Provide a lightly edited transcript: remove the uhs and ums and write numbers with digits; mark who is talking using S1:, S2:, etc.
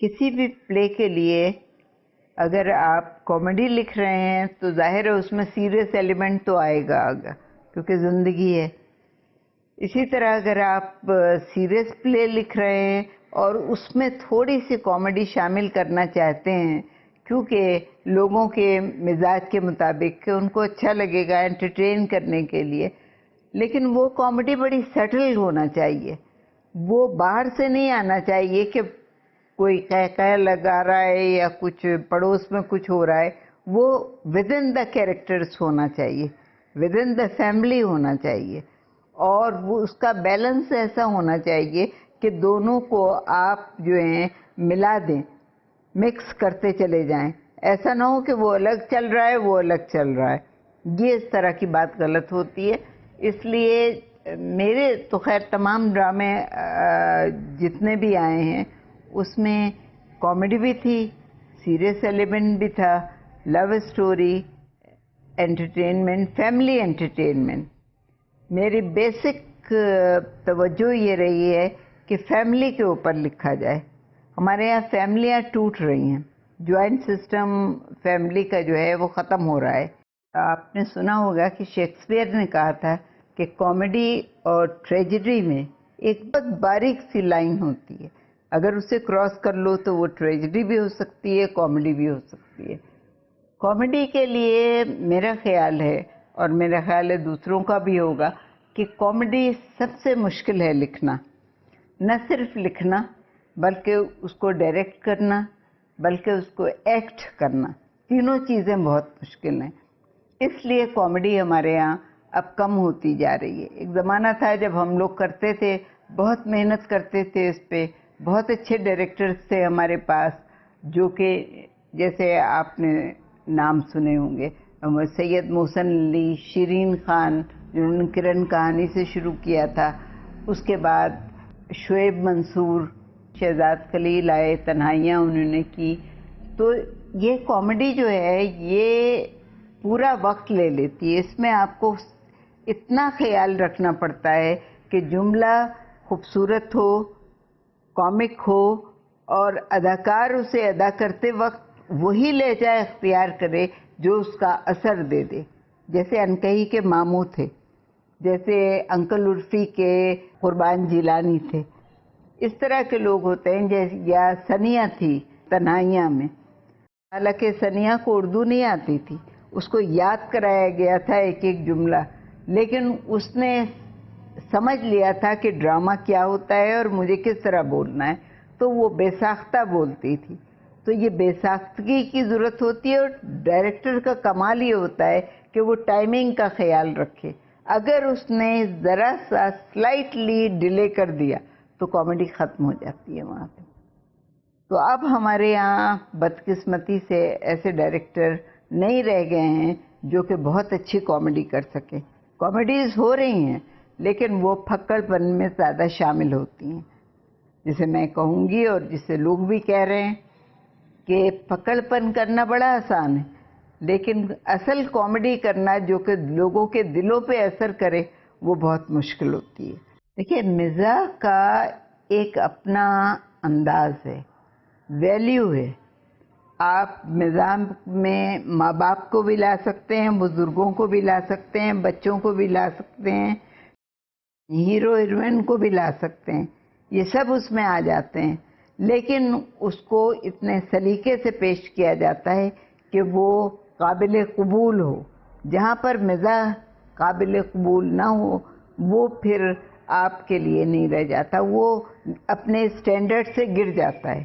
S1: کسی بھی پلے کے لیے اگر آپ کامیڈی لکھ رہے ہیں تو ظاہر ہے اس میں سیریس ایلیمنٹ تو آئے گا کیونکہ زندگی ہے. اسی طرح اگر آپ سیریس پلے لکھ رہے ہیں اور اس میں تھوڑی سی کامیڈی شامل کرنا چاہتے ہیں کیونکہ لوگوں کے مزاج کے مطابق کہ ان کو اچھا لگے گا انٹرٹین کرنے کے لیے، لیکن وہ کامیڈی بڑی سٹل ہونا چاہیے. وہ باہر سے نہیں آنا چاہیے کہ کوئی قہقہ لگا رہا ہے یا کچھ پڑوس میں کچھ ہو رہا ہے. وہ ود ان دا کیریکٹرس ہونا چاہیے، ود ان دا فیملی ہونا چاہیے، اور وہ اس کا بیلنس ایسا ہونا چاہیے کہ دونوں کو آپ جو ہیں ملا دیں، مکس کرتے چلے جائیں. ایسا نہ ہو کہ وہ الگ چل رہا ہے وہ الگ چل رہا ہے. یہ اس طرح کی بات غلط ہوتی ہے. اس لیے میرے تو خیر تمام ڈرامے جتنے بھی آئے ہیں اس میں کامیڈی بھی تھی، سیریس ایلیمنٹ بھی تھا، love story, entertainment, family entertainment. میری بیسک توجہ یہ رہی ہے کہ فیملی کے اوپر لکھا جائے. ہمارے یہاں فیملیاں ٹوٹ رہی ہیں، جوائنٹ سسٹم فیملی کا جو ہے وہ ختم ہو رہا ہے. آپ نے سنا ہوگا کہ شیکسپیئر نے کہا تھا کہ کامیڈی اور ٹریجڈی میں ایک بہت باریک سی لائن ہوتی ہے، اگر اسے کراس کر لو تو وہ ٹریجڈی بھی ہو سکتی ہے، کامیڈی بھی ہو سکتی ہے. کامیڈی کے لیے میرا خیال ہے، اور میرا خیال ہے دوسروں کا بھی ہوگا، کہ کامیڈی سب سے مشکل ہے لکھنا. نہ صرف لکھنا بلکہ اس کو ڈائریکٹ کرنا، بلکہ اس کو ایکٹ کرنا، تینوں چیزیں بہت مشکل ہیں. اس لیے کامیڈی ہمارے ہاں اب کم ہوتی جا رہی ہے. ایک زمانہ تھا جب ہم لوگ کرتے تھے، بہت محنت کرتے تھے اس پہ، بہت اچھے ڈائریکٹرز تھے ہمارے پاس، جو کہ جیسے آپ نے نام سنے ہوں گے، سید محسن علی، شیرین خان جنہوں نے کرن کہانی سے شروع کیا تھا، اس کے بعد شعیب منصور، شہزاد خلیل آئے، تنہائیاں انہوں نے کی. تو یہ کامیڈی جو ہے یہ پورا وقت لے لیتی ہے. اس میں آپ کو اتنا خیال رکھنا پڑتا ہے کہ جملہ خوبصورت ہو، کامک ہو، اور اداکار اسے ادا کرتے وقت وہی لہجہ اختیار کرے جو اس کا اثر دے دے. جیسے انکہی کے ماموں تھے، جیسے انکل عرفی کے قربان جیلانی تھے. اس طرح کے لوگ ہوتے ہیں. یا ثنیہ تھی تنہائیاں میں، حالانکہ ثنیہ کو اردو نہیں آتی تھی، اس کو یاد کرایا گیا تھا ایک ایک جملہ، لیکن اس نے سمجھ لیا تھا کہ ڈرامہ کیا ہوتا ہے اور مجھے کس طرح بولنا ہے، تو وہ بے ساختہ بولتی تھی. تو یہ بے ساختگی کی ضرورت ہوتی ہے، اور ڈائریکٹر کا کمال یہ ہوتا ہے کہ وہ ٹائمنگ کا خیال رکھے. اگر اس نے ذرا سا سلائٹلی ڈیلے کر دیا تو کامیڈی ختم ہو جاتی ہے وہاں پہ. تو اب ہمارے یہاں بدقسمتی سے ایسے ڈائریکٹر نہیں رہ گئے ہیں جو کہ بہت اچھی کامیڈی کر سکیں. کامیڈیز ہو رہی ہیں لیکن وہ پھکڑ پن میں زیادہ شامل ہوتی ہیں، جسے میں کہوں گی اور جسے لوگ بھی کہہ رہے ہیں کہ پکڑ پن کرنا بڑا آسان ہے، لیکن اصل کامیڈی کرنا جو کہ لوگوں کے دلوں پہ اثر کرے وہ بہت مشکل ہوتی ہے. دیکھیے، مزاح کا ایک اپنا انداز ہے، ویلیو ہے. آپ مزاح میں ماں باپ کو بھی لا سکتے ہیں، بزرگوں کو بھی لا سکتے ہیں، بچوں کو بھی لا سکتے ہیں، ہیرو ہیروئن کو بھی لا سکتے ہیں، یہ سب اس میں آ جاتے ہیں. لیکن اس کو اتنے سلیقے سے پیش کیا جاتا ہے کہ وہ قابل قبول ہو. جہاں پر مزاح قابل قبول نہ ہو وہ پھر آپ کے لیے نہیں رہ جاتا، وہ اپنے اسٹینڈرڈ سے گر جاتا ہے.